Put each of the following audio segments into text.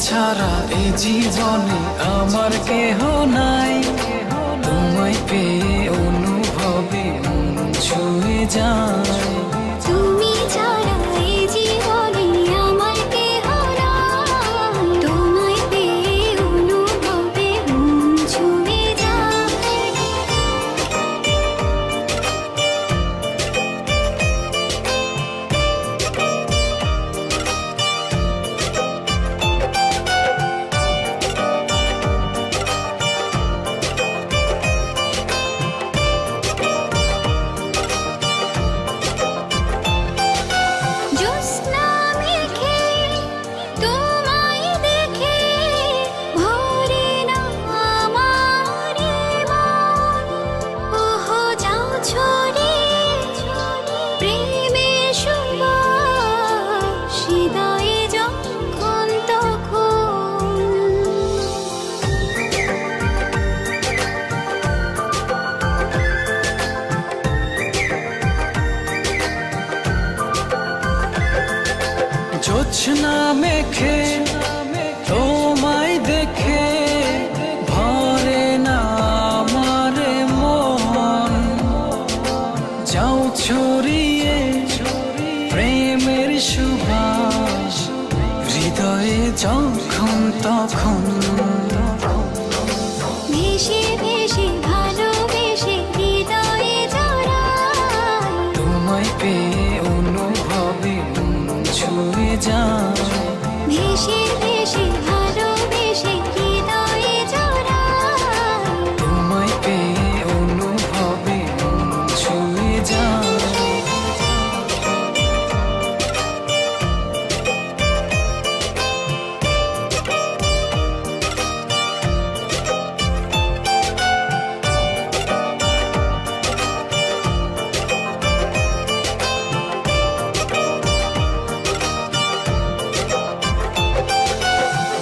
ছাড়া এই জীবনে আমার কেহ নাই। তোমায় পেয়ে অনুভবে মন ছুঁয়ে যায়। তুমি ছাড়া এই জীবনে আমার কেহ নাই। তোমায় পেয়ে অনুভবে মন ছুঁয়ে যায়। জ্যোৎস্না মেঘে তোমায় দেখে ভরে না আমার মন। ওহো যাও ছড়িয়ে প্রেমের সুবাস হৃদয়ে যখন তখন। জ্যোৎস্না মেঘে তোমায় দেখে ভরে না আমার মন। যাও ছড়িয়ে প্রেমের সুবাস হৃদয়ে যখন তখন। ভেসে ভেসে ভালোবেসে হৃদয়ে জড়াই। তোমায় পেয়ে অনুভবে মন ছুঁয়ে যায়। ভেসে ভেসে ভালোবেসে হৃদয়ে জড়াই। তোমায় পেয়ে অনুভবে মন ছুঁয়ে যায়।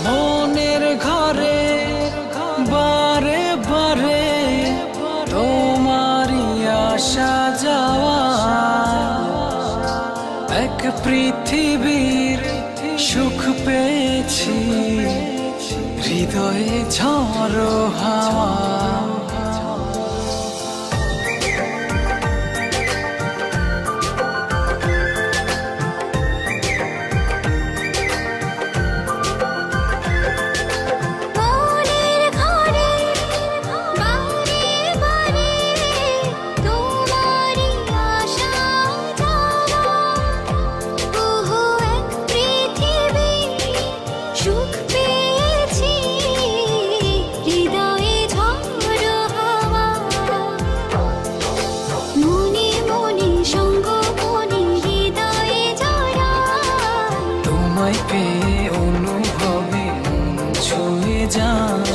মনের ঘরে বারে বারে তোমারই আসা যাওয়া। এক পৃথিবীর সুখ পেয়েছি হৃদয়ে ঝড়ো হাওয়া। মনের ঘরে বারে বারে তোমারই আসা যাওয়া। ওহো এক পৃথিবী সুখ পেয়েছি হৃদয়ে ঝড়ো হাওয়া। মনে মনে সঙ্গোপনে হৃদয়ে জড়াই। তোমায় পেয়ে অনুভবে মন ছুঁয়ে যায়।